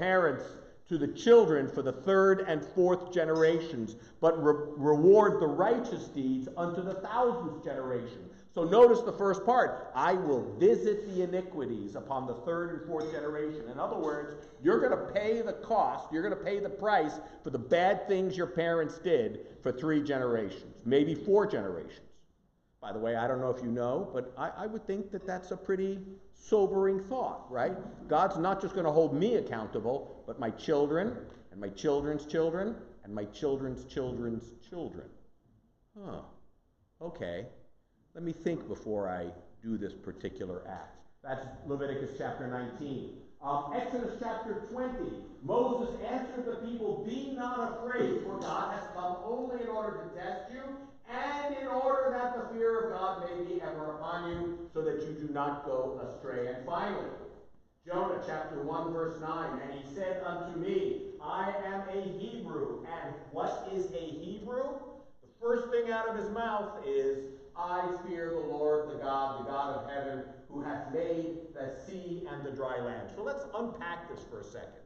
parents to the children for the third and fourth generations, but reward the righteous deeds unto the thousandth generation. So notice the first part, I will visit the iniquities upon the third and fourth generation. In other words, you're going to pay the cost, you're going to pay the price for the bad things your parents did for 3 generations, maybe 4 generations. By the way, I don't know if you know, but I would think that that's a pretty sobering thought, right? God's not just going to hold me accountable, but my children, and my children's children, and my children's children's children. Huh. Okay. Let me think before I do this particular act. That's Leviticus chapter 19. Exodus chapter 20. Moses answered the people, be not afraid, for God has come only in order to test you, and in order that the fear of God may be ever upon you, so that you do not go astray. And finally, Jonah chapter 1 verse 9, and he said unto me, I am a Hebrew. And what is a Hebrew? The first thing out of his mouth is, I fear the Lord, the God of heaven, who hath made the sea and the dry land. So let's unpack this for a second.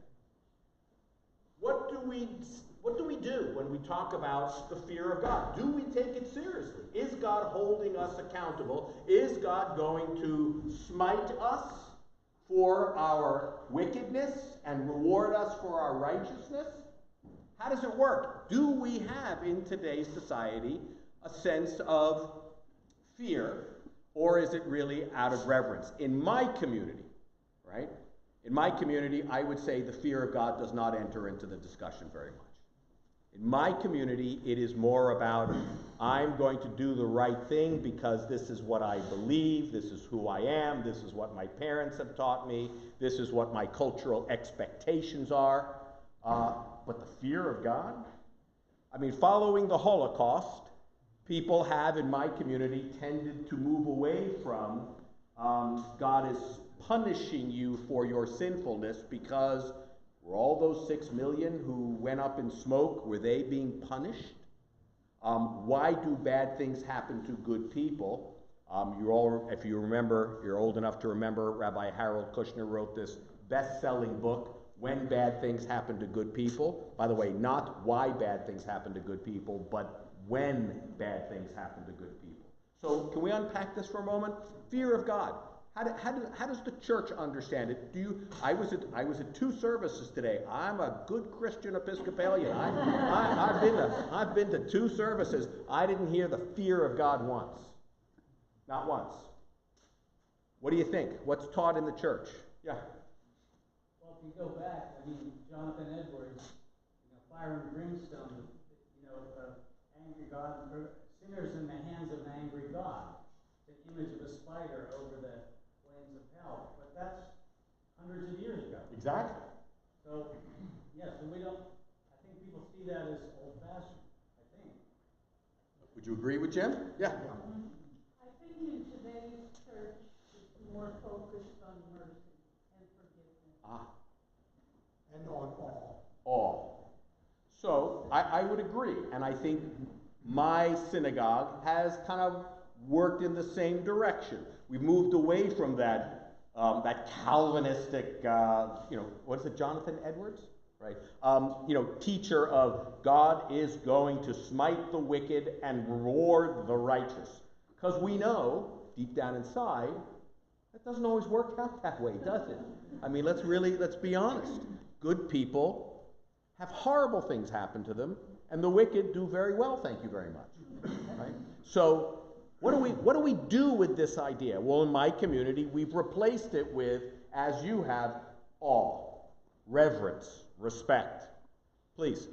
What do we do when we talk about the fear of God? Do we take it seriously? Is God holding us accountable? Is God going to smite us for our wickedness and reward us for our righteousness? How does it work? Do we have in today's society a sense of fear, or is it really out of reverence? In my community, right? In my community, I would say the fear of God does not enter into the discussion very much. In my community, it is more about, I'm going to do the right thing because this is what I believe, this is who I am, this is what my parents have taught me, this is what my cultural expectations are. But the fear of God? I mean, following the Holocaust, people have, in my community, tended to move away from God is punishing you for your sinfulness, because were all those 6 million who went up in smoke, were they being punished? Why do bad things happen to good people? If you remember, you're old enough to remember, Rabbi Harold Kushner wrote this best-selling book, When Bad Things Happen to Good People. By the way, not why bad things happen to good people, but when bad things happen to good people. So can we unpack this for a moment? Fear of God. How does the church understand it? I was at 2 services today. I'm a good Christian Episcopalian. I've been to 2 services. I didn't hear the fear of God once. Not once. What do you think? What's taught in the church? Yeah. Well, if you go back, I mean, Jonathan Edwards, fire and brimstone, angry God, sinners in the hands of an angry God. The image of a spider over the flames of hell. But that's hundreds of years ago. Exactly. So, yes, and I think people see that as old-fashioned, I think. Would you agree with Jim? Yeah. I think in today's church, it's more focused on mercy and forgiveness. And on awe. Awe. So, I would agree, and I think my synagogue has kind of worked in the same direction. We've moved away from that Calvinistic, what is it, Jonathan Edwards? Right? Teacher of God is going to smite the wicked and reward the righteous. Because we know, deep down inside, that doesn't always work out that way, does it? I mean, let's be honest. Good people have horrible things happen to them, and the wicked do very well, thank you very much. Right? So, what do we do with this idea? Well, in my community, we've replaced it with, as you have, awe, reverence, respect. Please.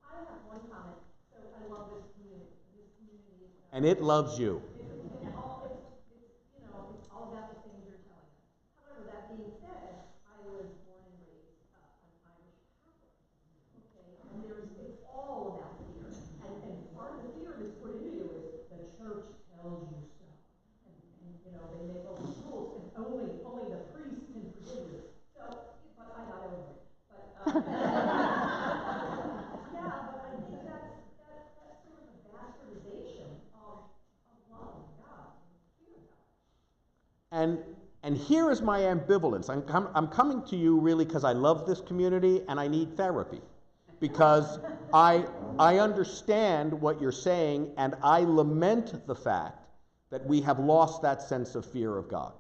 I have one comment. So I love this community. This community is and it loves you. It's all about the things you're telling us. However, that being said, I was born and raised an Irish Catholic. Okay, and it's all about fear. And part of the fear that's put into you is the church tells you so. And they make all these rules, and only the priest can forgive you. So, but I got over it. But yeah, but I think that's sort of a bastardization of love. And here is my ambivalence. I'm coming to you really because I love this community and I need therapy. Because I understand what you're saying, and I lament the fact that we have lost that sense of fear of God.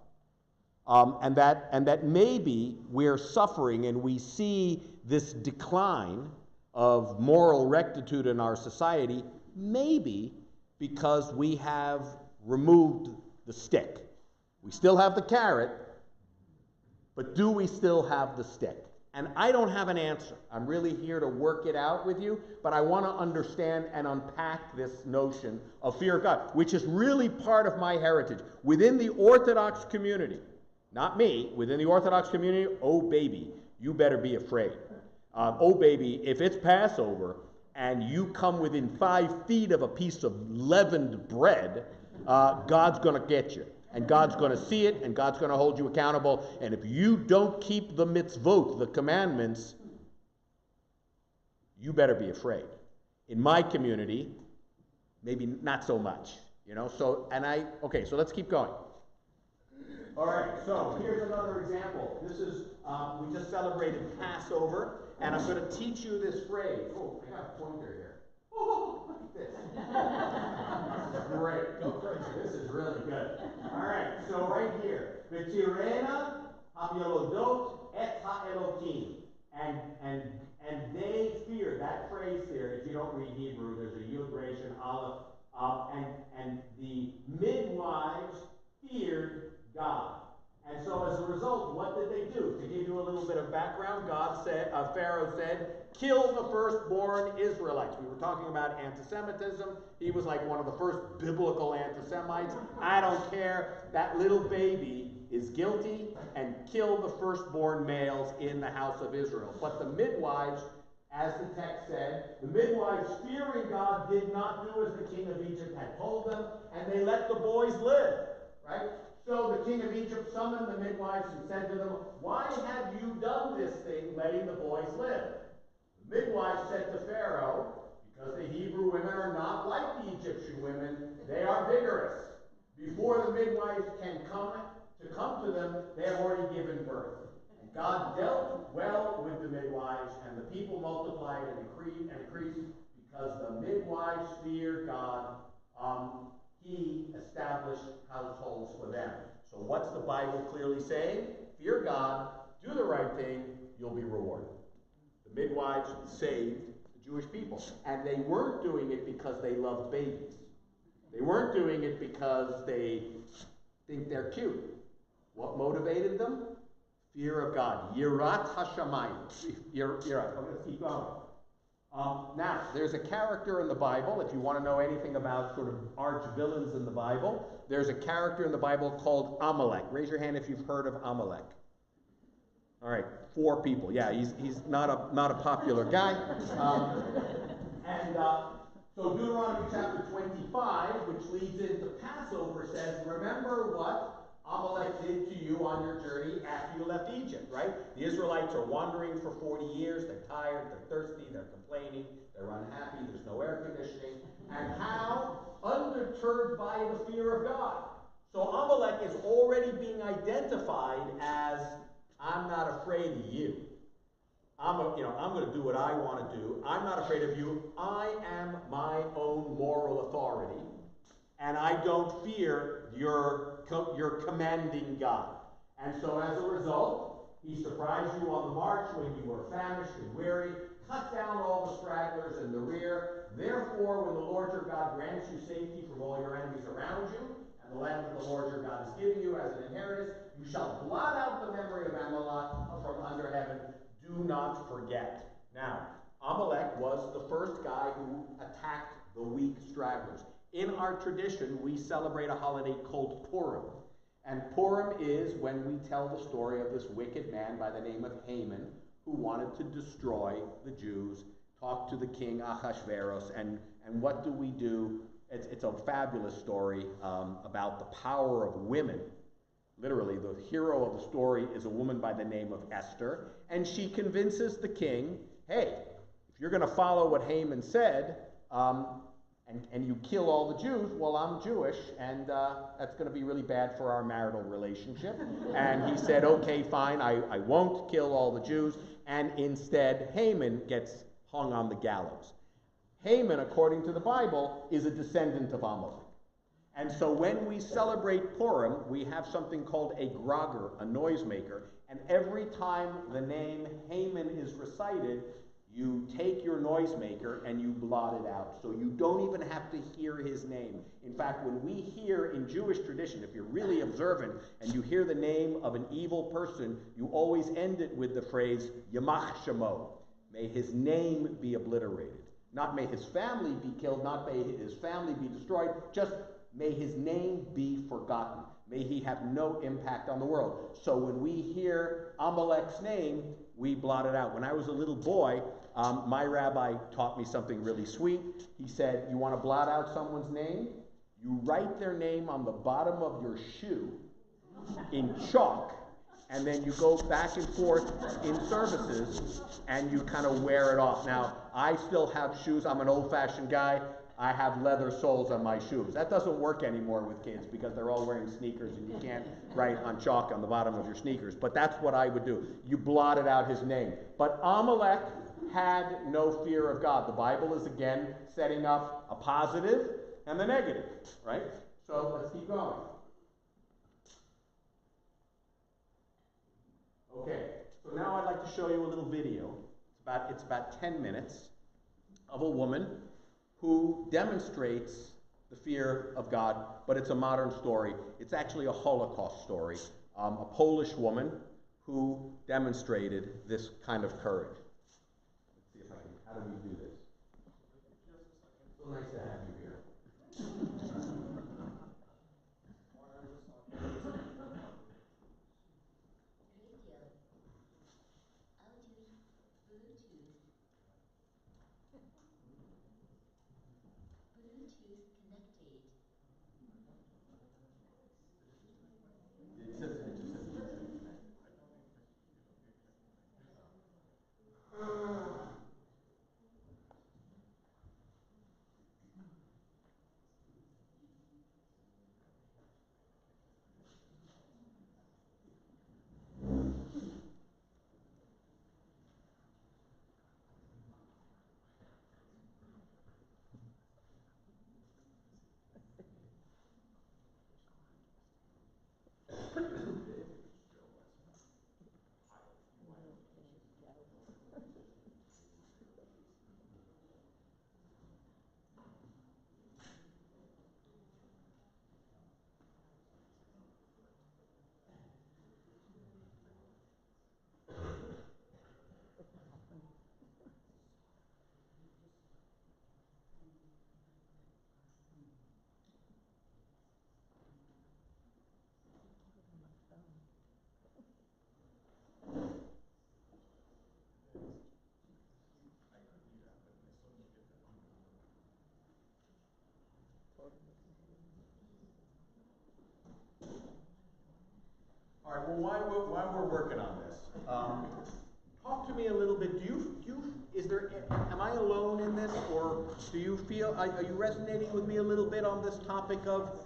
And that maybe we're suffering and we see this decline of moral rectitude in our society, maybe because we have removed the stick. We still have the carrot, but do we still have the stick? And I don't have an answer. I'm really here to work it out with you, but I want to understand and unpack this notion of fear of God, which is really part of my heritage. Within the Orthodox community, not me, within the Orthodox community, oh baby, you better be afraid. Oh baby, if it's Passover and you come within 5 feet of a piece of leavened bread, God's going to get you. And God's going to see it, and God's going to hold you accountable. And if you don't keep the mitzvot, the commandments, you better be afraid. In my community, maybe not so much, you know. So let's keep going. All right, so here's another example. This is, we just celebrated Passover, and I'm going to teach you this phrase. Oh, I got a pointer here. Oh, look at this. This is great. Go crazy. This is really good. All right, so right here. V'tirena ha'yolodot et ha'elokim. And they feared. That phrase there, if you don't read Hebrew, there's a yud resh and aleph. And the midwives feared God. And so as a result, what did they do? To give you a little bit of background, Pharaoh said, kill the firstborn Israelites. We were talking about anti-Semitism. He was like one of the first biblical anti-Semites. I don't care. That little baby is guilty, and kill the firstborn males in the house of Israel. But the midwives, as the text said, the midwives fearing God did not do as the king of Egypt had told them, and they let the boys live, right? So the king of Egypt summoned the midwives and said to them, why have you done this thing, letting the boys live? The midwives said to Pharaoh, because the Hebrew women are not like the Egyptian women, they are vigorous. Before the midwives can come to them, they have already given birth. And God dealt well with the midwives, and the people multiplied and increased because the midwives feared God. He established households for them. So what's the Bible clearly saying? Fear God, do the right thing, you'll be rewarded. The midwives saved the Jewish people. And they weren't doing it because they loved babies. They weren't doing it because they think they're cute. What motivated them? Fear of God. Yirat Hashamayim. Yirat. Let's keep going. Now, there's a character in the Bible, if you want to know anything about sort of arch villains in the Bible, there's a character in the Bible called Amalek. Raise your hand if you've heard of Amalek. All right, 4 people. Yeah, he's not a popular guy. So Deuteronomy chapter 25, which leads into Passover, says, remember what Amalek did to you on your journey after you left Egypt, right? The Israelites are wandering for 40 years. They're tired, they're thirsty, they're complaining, they're unhappy, there's no air conditioning. And how? Undeterred by the fear of God. So Amalek is already being identified as, I'm not afraid of you. I'm going to do what I want to do. I'm not afraid of you. I am my own moral authority, and I don't fear your commanding God. And so as a result, he surprised you on the march when you were famished and weary, cut down all the stragglers in the rear. Therefore, when the Lord your God grants you safety from all your enemies around you, and the land that the Lord your God is giving you as an inheritance, you shall blot out the memory of Amalek from under heaven. Do not forget. Now, Amalek was the first guy who attacked the weak stragglers. In our tradition, we celebrate a holiday called Purim. And Purim is when we tell the story of this wicked man by the name of Haman, who wanted to destroy the Jews, talk to the king Ahasuerus, and what do we do? It's a fabulous story about the power of women. Literally, the hero of the story is a woman by the name of Esther, and she convinces the king, hey, if you're going to follow what Haman said, and you kill all the Jews, well, I'm Jewish, and that's going to be really bad for our marital relationship. And he said, okay, fine, I won't kill all the Jews, and instead Haman gets hung on the gallows. Haman, according to the Bible, is a descendant of Amalek. And so when we celebrate Purim, we have something called a grogger, a noisemaker, and every time the name Haman is recited, you take your noisemaker and you blot it out. So you don't even have to hear his name. In fact, when we hear in Jewish tradition, if you're really observant and you hear the name of an evil person, you always end it with the phrase, Yamach Shemo. May his name be obliterated. Not may his family be killed, not may his family be destroyed, just may his name be forgotten. May he have no impact on the world. So when we hear Amalek's name, we blot it out. When I was a little boy, my rabbi taught me something really sweet. He said, you want to blot out someone's name? You write their name on the bottom of your shoe in chalk, and then you go back and forth in services, and you kind of wear it off. Now, I still have shoes. I'm an old-fashioned guy. I have leather soles on my shoes. That doesn't work anymore with kids because they're all wearing sneakers and you can't write on chalk on the bottom of your sneakers. But that's what I would do. You blotted out his name. But Amalek had no fear of God. The Bible is again setting up a positive and the negative, right? So let's keep going. Okay, so now I'd like to show you a little video. It's about 10 minutes of a woman who demonstrates the fear of God, but it's a modern story. It's actually a Holocaust story. A Polish woman who demonstrated this kind of courage. Let's see if I can, how do we do this? So nice to have you here. All right, well, while we're working on this, talk to me a little bit. Am I alone in this, or do you feel, are you resonating with me a little bit on this topic of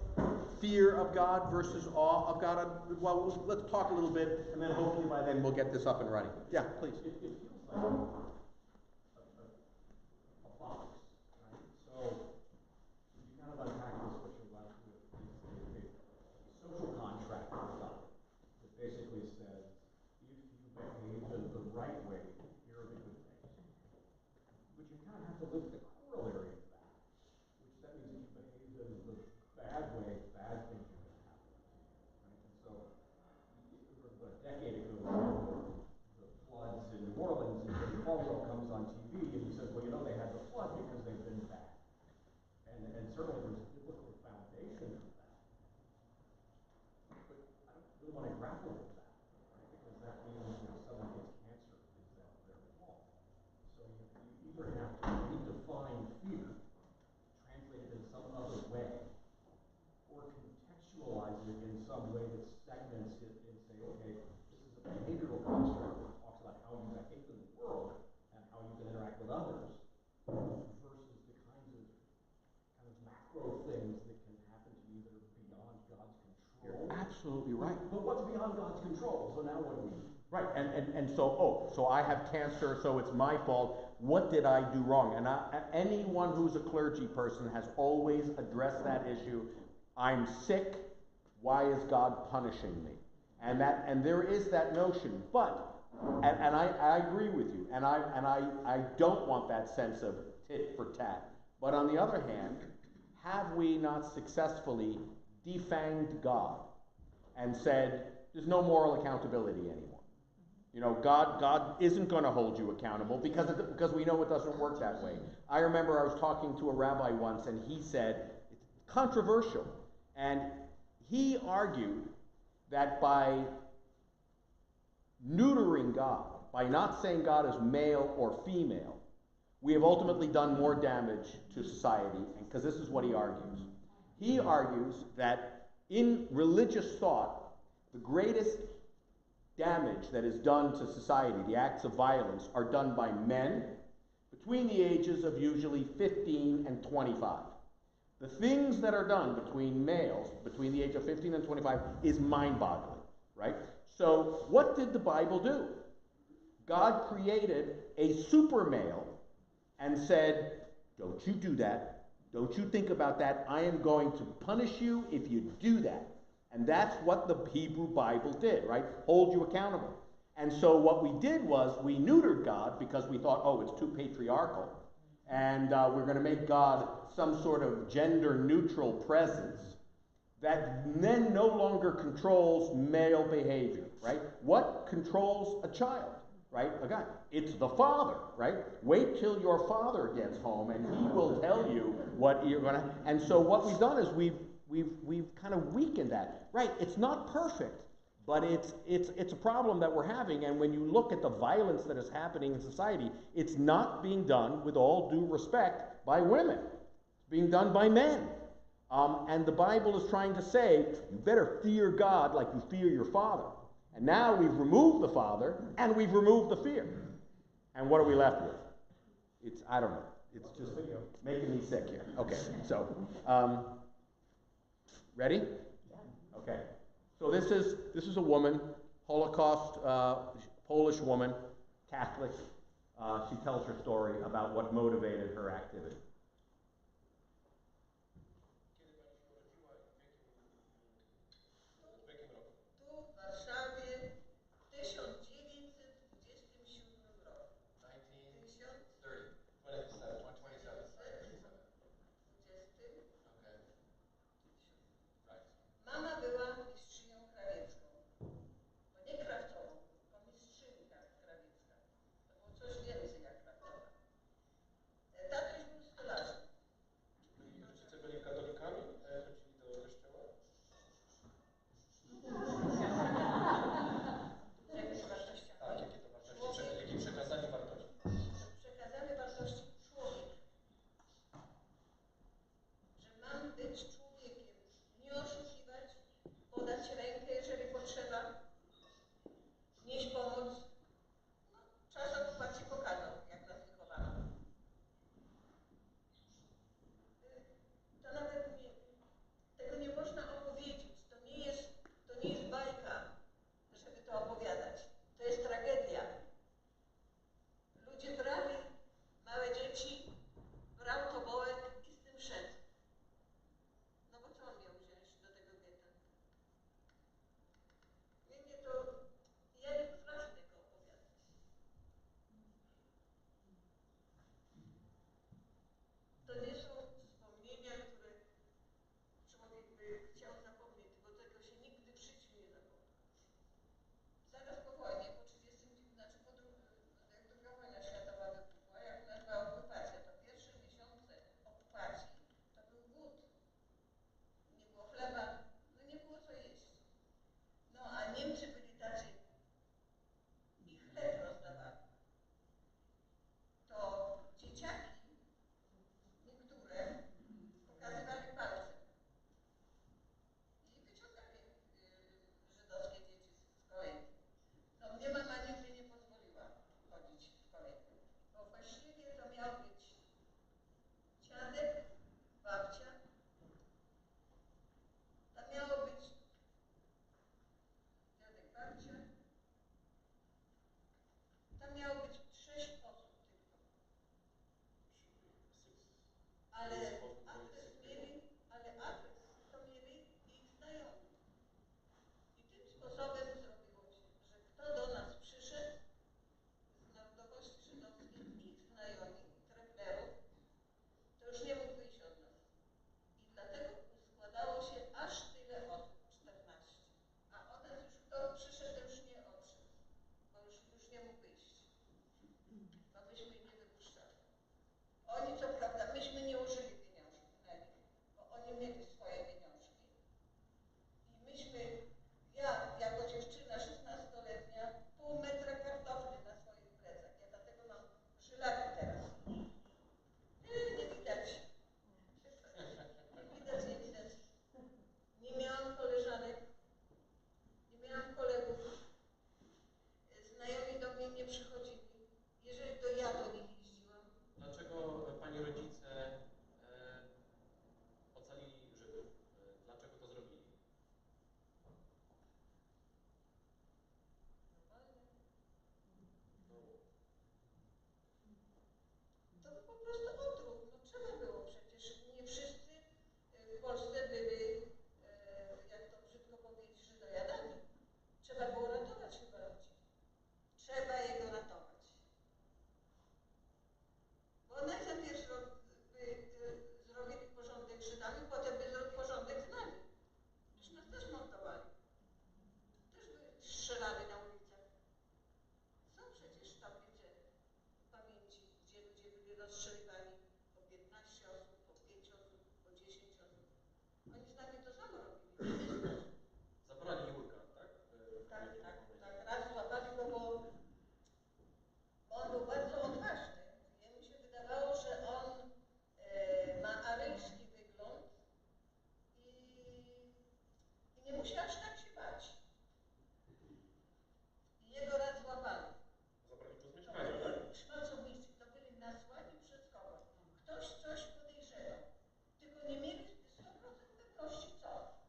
fear of God versus awe of God? Well, let's talk a little bit, and then hopefully by then we'll get this up and running. Yeah, please. It feels like a box, right? So if you kind of unpack this, what you're left with is a social contract with God that basically says, if you behave in the right way, here are the good things. But you kind of have to look at the corollary of that, which that means if you behave in the bad way, bad things are going to happen. Right? And so, a decade ago, the floods in New Orleans, and Jim Falwell comes on TV and he says, well, you know, they had the flood because they've been bad. And certainly there's a biblical foundation for that. But I don't really want to grapple with that, right? Because that means when someone gets cancer, is that their fault? So you either have to redefine fear, translate it in some other way, or contextualize it in some way that segments it and say, okay, this is a behavioral construct that talks about how you behave in the world and how you can interact with others, versus the kinds of absolutely right. But what's beyond God's control? So now what do we do? Right, and so I have cancer, so it's my fault. What did I do wrong? And anyone who's a clergy person has always addressed that issue. I'm sick. Why is God punishing me? And there is that notion. But I agree with you. And I don't want that sense of tit for tat. But on the other hand, have we not successfully defanged God and said there's no moral accountability anymore? You know, God isn't going to hold you accountable because we know it doesn't work that way. I remember I was talking to a rabbi once, and he said, it's controversial, and he argued that by neutering God, by not saying God is male or female, we have ultimately done more damage to society, because this is what he argues. He argues that in religious thought, the greatest damage that is done to society, the acts of violence, are done by men between the ages of usually 15 and 25. The things that are done between males between the age of 15 and 25 is mind-boggling, right? So what did the Bible do? God created a super male and said, don't you do that. Don't you think about that. I am going to punish you if you do that. And that's what the Hebrew Bible did, right? Hold you accountable. And so what we did was we neutered God because we thought, oh, it's too patriarchal. And we're going to make God some sort of gender-neutral presence that then no longer controls male behavior, right? What controls a child, right? Again, it's the father, right? Wait till your father gets home and he will tell you what you're going to... And so what we've done is we've kind of weakened that. Right, it's not perfect, but it's a problem that we're having, and when you look at the violence that is happening in society, it's not being done, with all due respect, by women. It's being done by men. And the Bible is trying to say, you better fear God like you fear your father. And now we've removed the father, and we've removed the fear. And what are we left with? I don't know. It's just making me sick here. Okay, so... ready? Okay. So this is a woman, Holocaust Polish woman, Catholic. She tells her story about what motivated her activity. Tu w Warszawie w 1927 roku. 1930. 27. Okay. Right. Mama była mistrzynią krawiecką. Bo nie krawcową, tylko mistrzyni krawiecka. To było coś więcej jak krawcowa. Tatuś był Oni co prawda, myśmy nie użyli pieniążków na nich, bo oni mieli swoje pieniążki. I myśmy, ja jako dziewczyna 16-letnia, pół metra kartofli na swoich plecach. Ja dlatego mam żylaki teraz. Nie widać. Nie widać. Nie miałam koleżanek, nie miałam kolegów. Znajomi do mnie nie przychodzili. Jeżeli to ja do nich jeździłam. Dlaczego pani rodzice ocalili Żydów? Dlaczego to zrobili? To po prostu odruch. No trzeba było przecież. Nie wszyscy w Polsce byli, jak to brzydko powiedzieć, Żydojadami. Trzeba było ratować chyba ludzi. Trzeba jego ratować. Bo najpierw zrobili porządek z Żydami, potem by zrobili porządek z nami. Przecież nas też montowali. Też by strzelali na ulicach. Są przecież tablice pamięci, gdzie ludzie byli rozstrzeliwani po 15 osób, po 5 osób, po 10 osób. Oni z nami to samo robili. Zabrali Jurka, tak? Tak. Raz złapali go, bo on był bardzo odważny. Jemu się wydawało, że on ma aryjski wygląd i nie musi aż tak się bać. I jego raz złapali. Zabrali go z mieszkania, tak? Szmacownicy to byli nasłani przez kogoś. Ktoś coś podejrzewał. Tylko nie mieli 100% pewności co.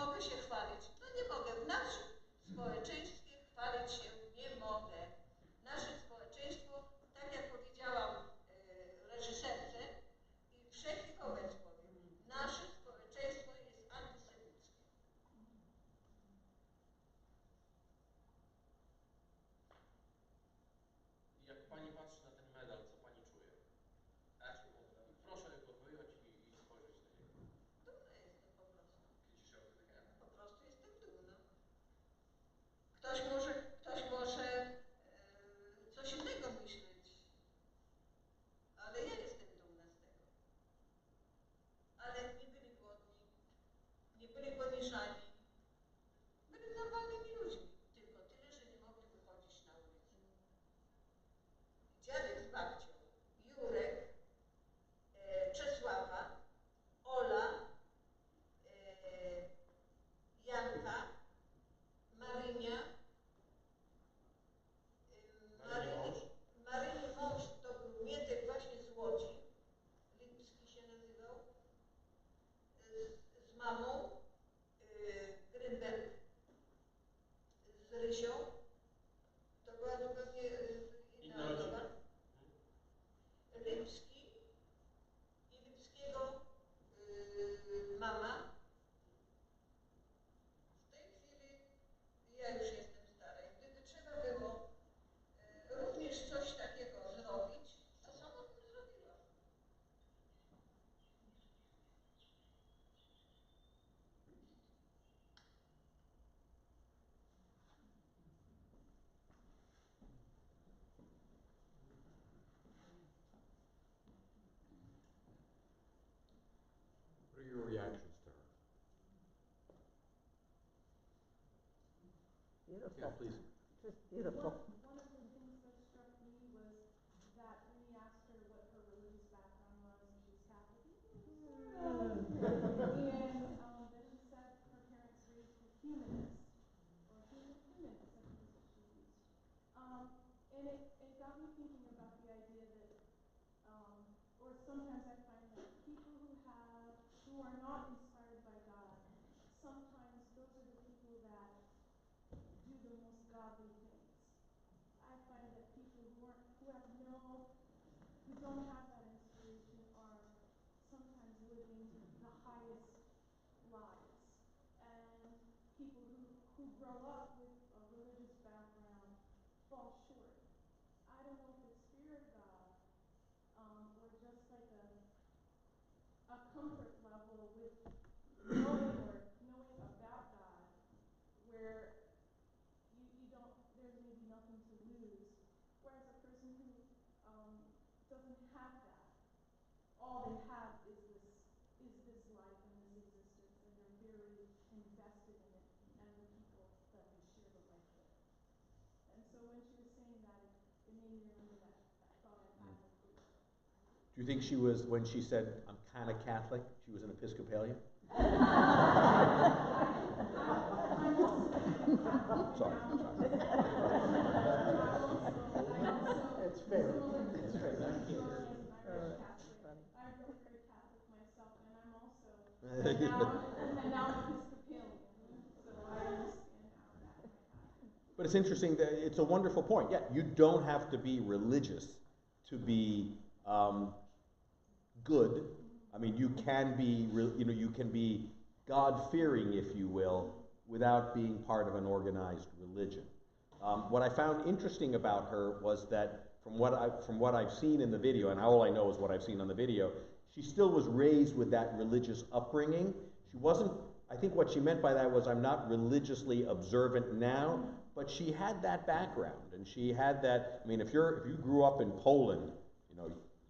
mogę się chwalić? No nie mogę. W naszym społeczeństwie chwalić się nie mogę. Nasze społeczeństwo, tak jak powiedziałam reżyserce i wszechich wobec powiem, nasze społeczeństwo jest antysemickie. Jak pani patrzy na ten medal, co pani czuje? Znaczy, proszę go wyjąć i spojrzeć na niego. Dumna jestem po prostu. Krzyczy się od Hena. Po prostu jestem dumna. Ktoś może coś innego myśleć, ale ja jestem dumna z tego. Ale nie byli głodni, nie byli poniżani. Byli normalnymi ludźmi, tylko tyle, że nie mogli wychodzić na ulicę. Dziadek z babcią, Jurek, Czesława, Ola, Janka, Marynia, Maryni mąż to był Mietek właśnie z Łodzi, Lipski się nazywał, z mamą, Grynberg, z Rysią, to była zupełnie inna osoba. Lipski i Lipskiego mama. W tej chwili ja już jestem stara i gdyby trzeba było również coś takiego zrobić, to sama bym zrobiła. What are your reactions to her? Beautiful. Yeah, please. Just beautiful. One of the things that struck me was that when he asked her what her religious background was, and she was Catholic, and then he said her parents raised her humanist, or humanist, I think is what she used. And it got me thinking about the idea that, or sometimes I find that people who are not inspired by God, sometimes those are the people that do the most godly things. I find that people who don't have that inspiration are sometimes living the highest lives. And people who grow up with a religious background fall short. I don't know if it's fear of God, or just like a comfort level with knowing about God, where you don't, there's maybe nothing to lose. Whereas a person who doesn't have that, all they have is this life and this existence, and they're very invested in it and the people that they share the life with. And so when she was saying that, it made me remember that thought I had with you. Do you think she was, when she said, I'm kind of Catholic, she was an Episcopalian? Sorry. It's fair. It's fair. I'm very Catholic myself, and I'm also, and now I'm Episcopalian, so I understand how that might happen. But it's interesting that it's a wonderful point. Yeah, you don't have to be religious to be good. I mean, you can be, you can be God-fearing, if you will, without being part of an organized religion. What I found interesting about her was that from what I've seen in the video, and all I know is what I've seen on the video, she still was raised with that religious upbringing. She wasn't, I think what she meant by that was, I'm not religiously observant now, but she had that background, and she had that, I mean, if you grew up in Poland,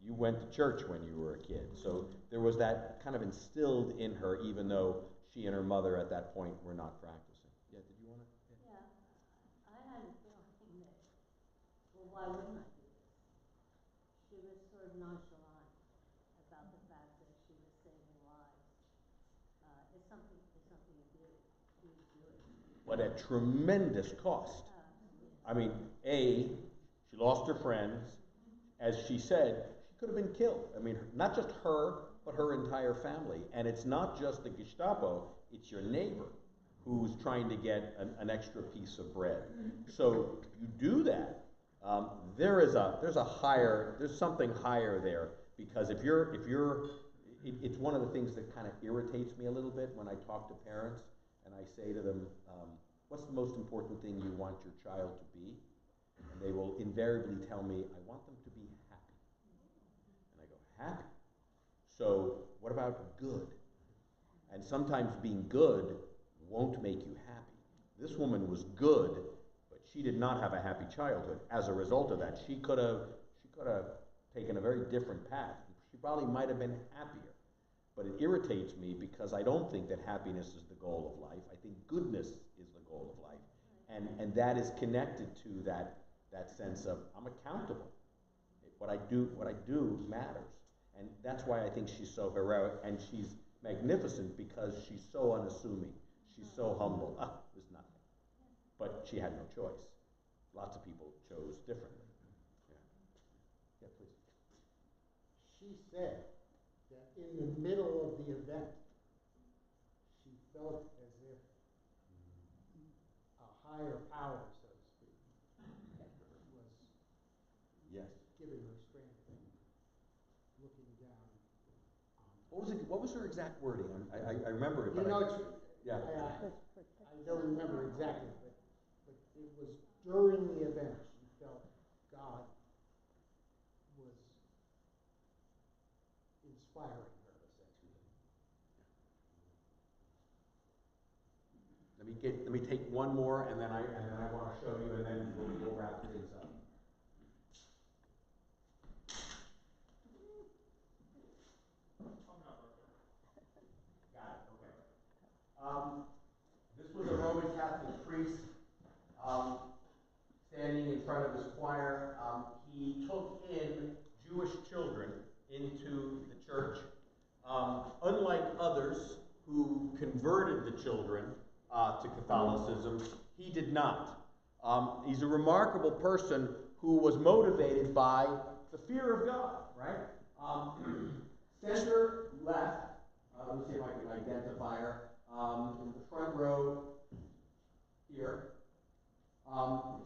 you went to church when you were a kid. So there was that kind of instilled in her, even though she and her mother at that point were not practicing. Yeah, did you want to? Yeah, I had a feeling that, well, why wouldn't I do this? She was sort of nonchalant about the fact that she was saving lives. It's something to do. She was doing. But at tremendous cost. I mean, she lost her friends. As she said, she could have been killed. I mean, not just her, but her entire family. And it's not just the Gestapo, it's your neighbor. who's trying to get an extra piece of bread. So you do that. There's something higher there, because it's one of the things that kind of irritates me a little bit when I talk to parents and I say to them, what's the most important thing you want your child to be? And they will invariably tell me, I want them to be happy. And I go, happy? So what about good? And sometimes being good won't make you happy. This woman was good, but she did not have a happy childhood. As a result of that, she could have taken a very different path. She probably might have been happier. But it irritates me because I don't think that happiness is the goal of life. I think goodness is the goal of life. And that is connected to that sense of I'm accountable. What I do matters. And that's why I think she's so heroic, and she's magnificent because she's so unassuming. She's so humble. There's nothing. But she had no choice. Lots of people chose differently. Yeah, please. She said that in the middle of the event, she felt as if a higher power, so to speak, was Yes. giving her strength and looking down on her. What was her exact wording? I remember it. You But know, yeah. I don't remember exactly, but it was during the event she felt God was inspiring her, essentially. Let me take one more, and then I want to show you, and then we'll wrap things up. Got it. Okay. This was a Roman Catholic priest standing in front of his choir. He took in Jewish children into the church. Unlike others who converted the children to Catholicism, he did not. He's a remarkable person who was motivated by the fear of God, right? Center left, let me see if I can identify her, in the front row here.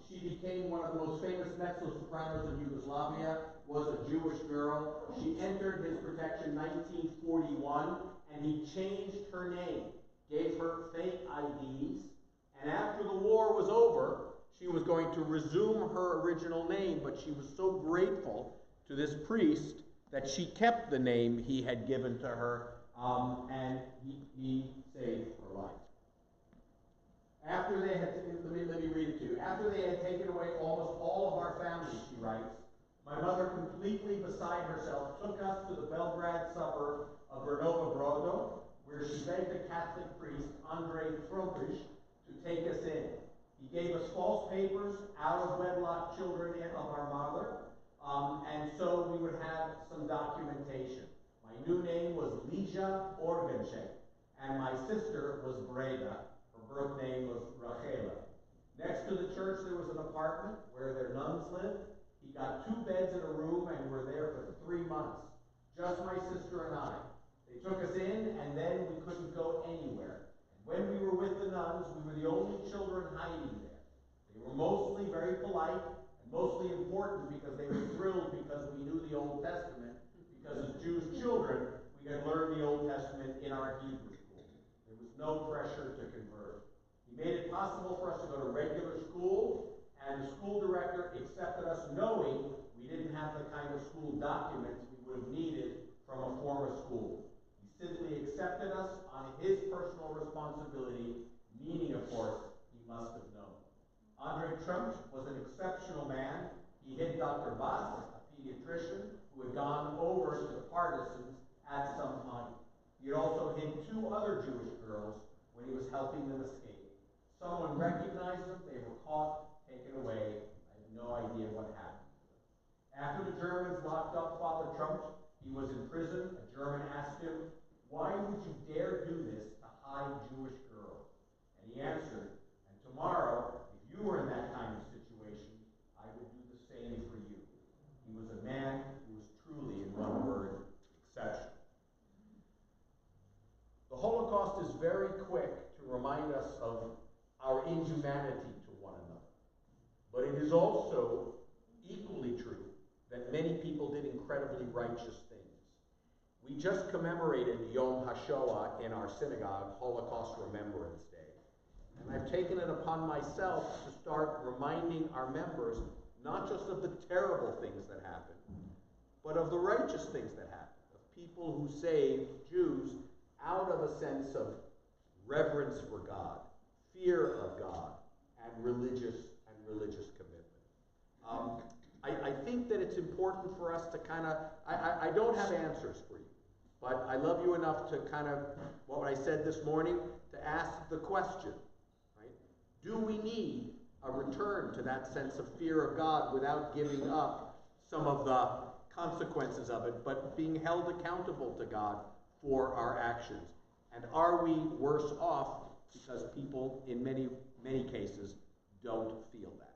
She became one of the most famous mezzo-sopranos in Yugoslavia, was a Jewish girl. She entered his protection in 1941, and he changed her name, gave her fake IDs, and after the war was over, she was going to resume her original name, but she was so grateful to this priest that she kept the name he had given to her, and he saved her life. After they had, let me read it to you. After they had taken away almost all of our family, she writes, my mother, completely beside herself, took us to the Belgrade suburb of Vrnova Brodo, where she begged the Catholic priest, Andrej Trompiš, to take us in. He gave us false papers, out-of-wedlock children of our mother, and so we would have some documentation. My new name was Lija Organchek, and my sister was Breda. Her birth name was Rachela. Next to the church, there was an apartment where their nuns lived. He got 2 beds in a room and were there for 3 months. Just my sister and I. They took us in, and then we couldn't go anywhere. And when we were with the nuns, we were the only children hiding there. They were mostly very polite and mostly important because they were thrilled because we knew the Old Testament, because as Jewish children, we had learned the Old Testament in our Hebrew school. There was no pressure to convert. He made it possible for us to go to regular school, and the school director accepted us knowing we didn't have the kind of school documents we would have needed from a former school. He simply accepted us on his personal responsibility, meaning, of course, he must have known. Andrej Trompiš was an exceptional man. He hid Dr. Bass, a pediatrician, who had gone over to the partisans at some time. He had also hid 2 other Jewish girls when he was helping them escape. Someone recognized them, they were caught, taken away. I have no idea what happened to them. After the Germans locked up Father Trompiš, he was in prison. A German asked him, why would you dare do this to hide Jewish girls? And he answered, and tomorrow, if you were in that kind of situation, I would do the same for you. He was a man who was truly, in one word, exceptional. The Holocaust is very quick to remind us of our inhumanity to one another. But it is also equally true that many people did incredibly righteous things. We just commemorated Yom HaShoah in our synagogue, Holocaust Remembrance Day. And I've taken it upon myself to start reminding our members not just of the terrible things that happened, but of the righteous things that happened, of people who saved Jews out of a sense of reverence for God, fear of God, and religious commitment. I think that it's important for us to kind of, I don't have answers for you, but I love you enough to kind of, what I said this morning, to ask the question, right? Do we need a return to that sense of fear of God without giving up some of the consequences of it, but being held accountable to God for our actions? And are we worse off because people, in many, many cases, don't feel that?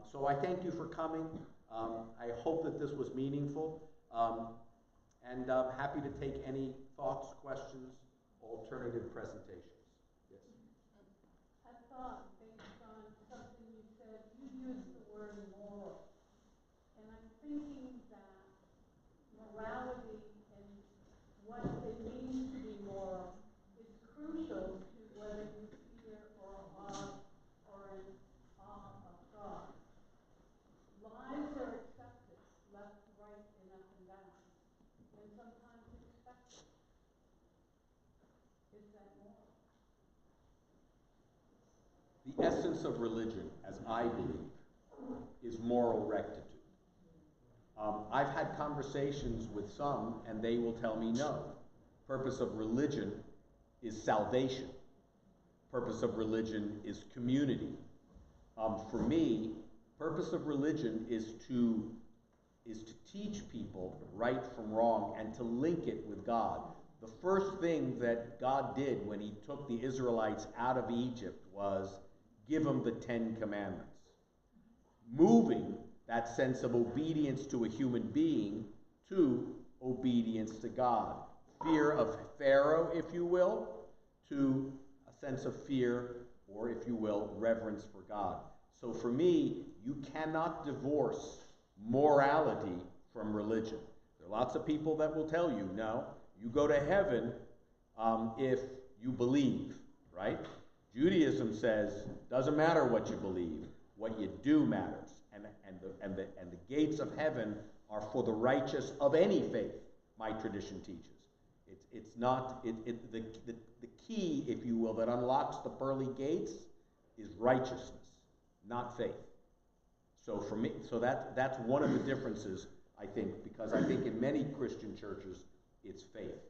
So I thank you for coming. I hope that this was meaningful. And I'm happy to take any thoughts, questions, alternative presentations. Yes? I thought, based on something you said, you used the word moral. And I'm thinking that morality and what it means to be moral is crucial to whether you fear or awe or in awe of God. Lies are accepted, left, right, and up and down, and sometimes expected. Is that moral? The essence of religion, as I believe, is moral rectitude. I've had conversations with some, and they will tell me no. Purpose of religion is salvation. Purpose of religion is community. For me, purpose of religion is to teach people right from wrong and to link it with God. The first thing that God did when he took the Israelites out of Egypt was give them the 10 Commandments. Moving that sense of obedience to a human being to obedience to God. Fear of Pharaoh, if you will, to a sense of fear, or if you will, reverence for God. So for me, you cannot divorce morality from religion. There are lots of people that will tell you, no, you go to heaven if you believe, right? Judaism says, doesn't matter what you believe, what you do matters. And the gates of heaven are for the righteous of any faith, my tradition teaches. It's not, the key, if you will, that unlocks the pearly gates is righteousness, not faith. So for me, so that's one of the differences, I think, because I think in many Christian churches, it's faith.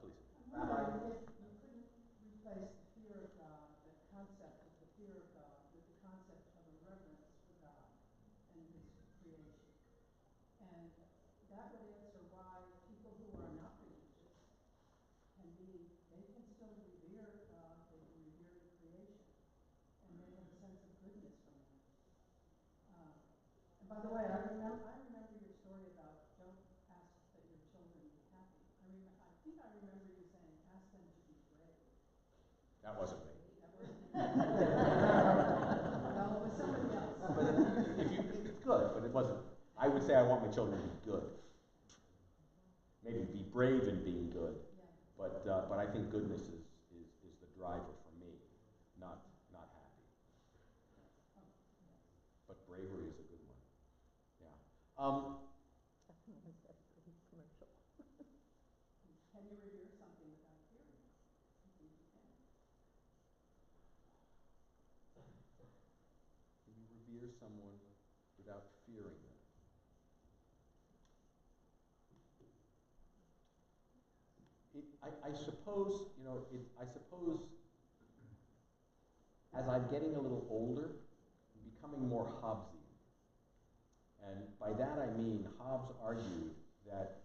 Please. Rabbi, if you couldn't replace the fear of God, the concept of the fear of God, with the concept of a reverence for God and his creation. And that would answer why people who are not religious they can still revere God, they can revere the creation, and they have a sense of goodness from that. And by the way, I remember your story about don't ask that your children be happy. I think I remember you saying ask them to be brave. That wasn't me. That wasn't me. Well, it was somebody else. But it's good, but it wasn't. I would say I want my children to be good. Maybe be brave in being good. Yeah. But I think goodness is the driver for me, not happy. Oh, yes. But bravery is a good one. Yeah. Can you revere something without fearing it? I think you can. Can you revere someone without fearing them? I suppose, I suppose as I'm getting a little older, I'm becoming more Hobbesian. And by that I mean Hobbes argued that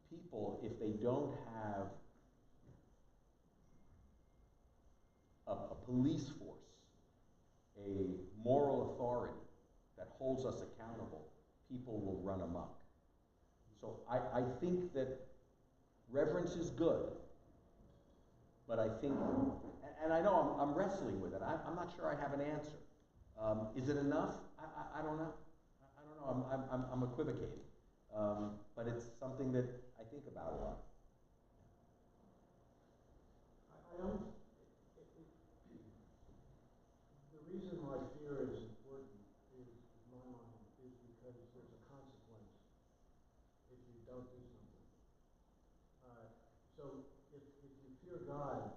people, if they don't have a police force, a moral authority that holds us accountable, people will run amok. So I think that reverence is good, But I think, and I know I'm wrestling with it. I'm not sure I have an answer. Is it enough? I don't know. I don't know. I'm equivocating. But it's something that I think about a lot. I don't. The reason why fear is important is, in my mind, is because there's a consequence if you don't do something. So if you fear God,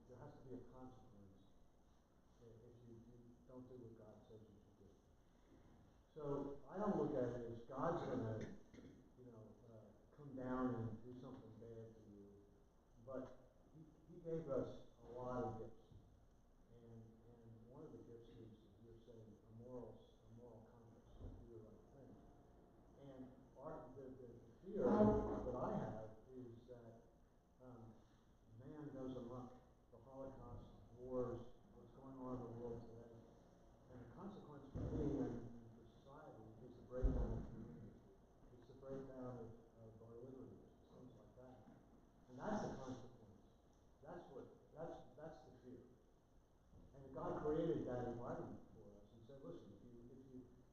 there has to be a consequence if you don't do what God says you should do. So I don't look at it as God's going to, come down and do something bad to you, but He gave us a lot of gifts, and one of the gifts is, as you're saying, a moral compass to do the right thing. And the fear that I have is that man goes amok, the Holocaust, wars, what's going on in the world today, and the consequence for me and for society is the breakdown of community. It's the breakdown of our liberties, things like that. And that's the consequence. That's the fear. And God created that environment for us. He said, listen,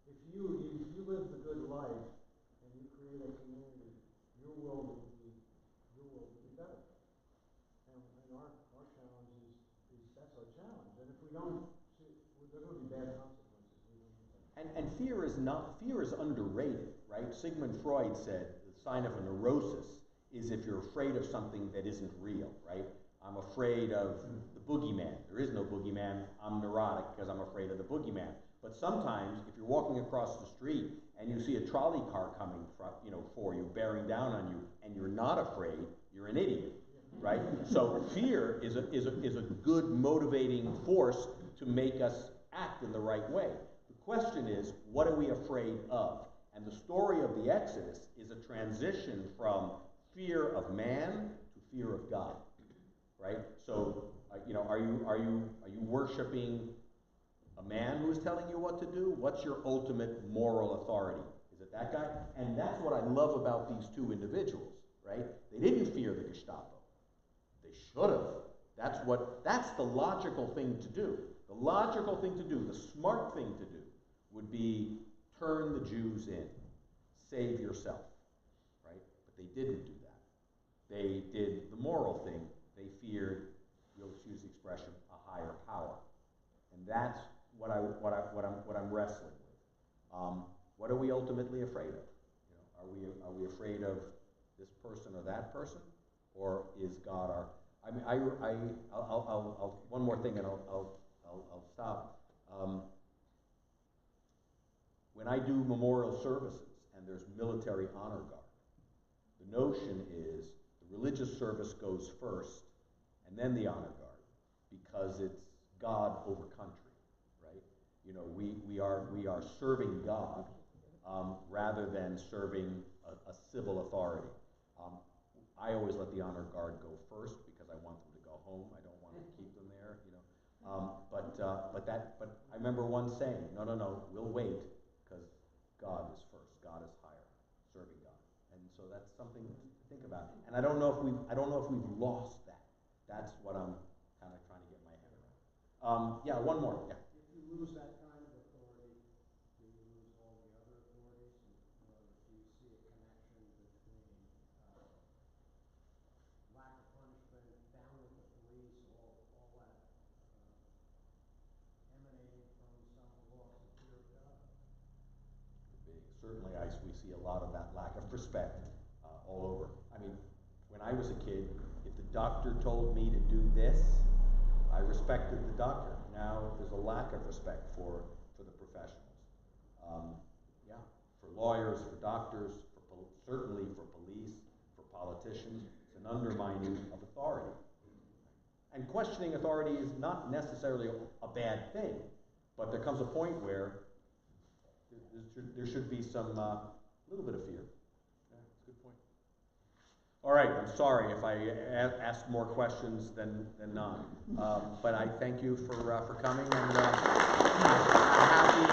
if you live the good life and you create a community, your world will be better. And our challenge is that's our challenge. And if we don't, there are going to be bad consequences. And fear is underrated, right? Sigmund Freud said the sign of a neurosis is if you're afraid of something that isn't real, right? I'm afraid of the boogeyman. There is no boogeyman. I'm neurotic because I'm afraid of the boogeyman. But sometimes, if you're walking across the street and you see a trolley car coming for you, bearing down on you, and you're not afraid, you're an idiot, right? So fear is a good motivating force to make us act in the right way. The question is, what are we afraid of? And the story of the Exodus is a transition from fear of man to fear of God, right? So, are you worshiping a man who is telling you what to do? What's your ultimate moral authority? Is it that guy? And that's what I love about these two individuals, right? They didn't fear the Gestapo. They should have. That's the logical thing to do. The logical thing to do, the smart thing to do, would be turn the Jews in. Save yourself, right? But they didn't do that. They did the moral thing. They feared, you'll excuse the expression, a higher power. And that's what I'm wrestling with. What are we ultimately afraid of? Are we afraid of this person or that person, or is God our? I mean, I'll one more thing, and I'll stop. When I do memorial services and there's military honor guard, the notion is the religious service goes first, and then the honor guard, because it's God over country, right? We are serving God rather than serving a civil authority. I always let the honor guard go first because I want them to go home. I don't want to keep them there, But I remember one saying, no, we'll wait because God is first. God is higher, serving God, and so that's something to think about. And I don't know if we've lost that. That's what I'm kind of trying to get my head around. Yeah, one more. Yeah. If you lose that kind of authority, do you lose all the other authorities? Do you see a connection between lack of punishment, down with the police, all that emanating from some loss of fear of God? Certainly, we see a lot of that lack of respect all over. I mean, when I was a kid, if the doctor told me to do this, I respected the doctor. Now there's a lack of respect for the professionals. For lawyers, for doctors, certainly for police, for politicians, it's an undermining of authority. And questioning authority is not necessarily a bad thing, but there comes a point where there should be some little bit of fear. Yeah, that's a good point. All right, I'm sorry if I asked more questions than not, but I thank you for coming, and I'm happy.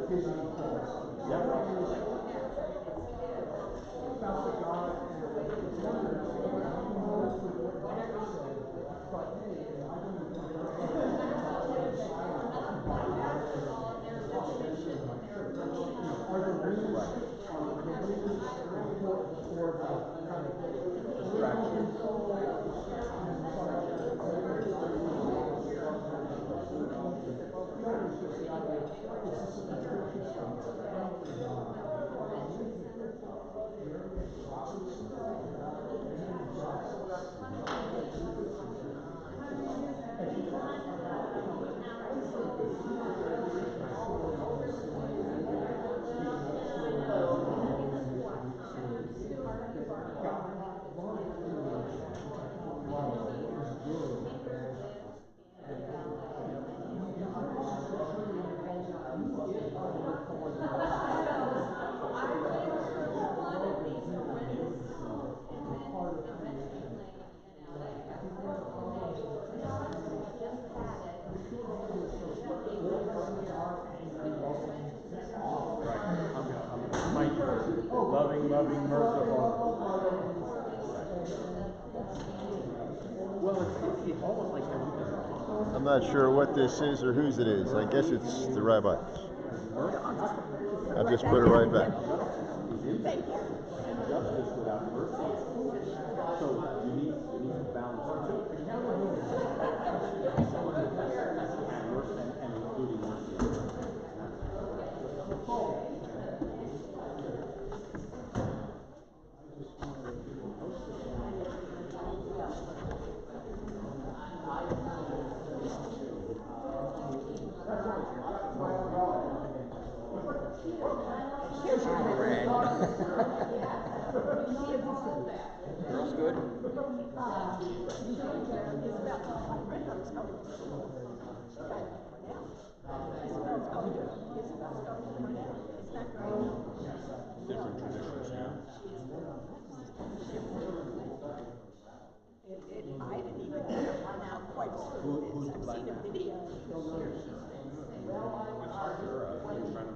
About the God and it's wonderful. But hey, I don't are the wings for the kind of distraction? Loving, merciful. Well, it's almost like everything. I'm not sure what this is or whose it is. I guess it's the rabbi. I'll just put it right back. Justice without mercy. So you need to balance the two. And including mercy. Girls good? Different traditions, yeah. I didn't even run out quite as soon as I've seen a video.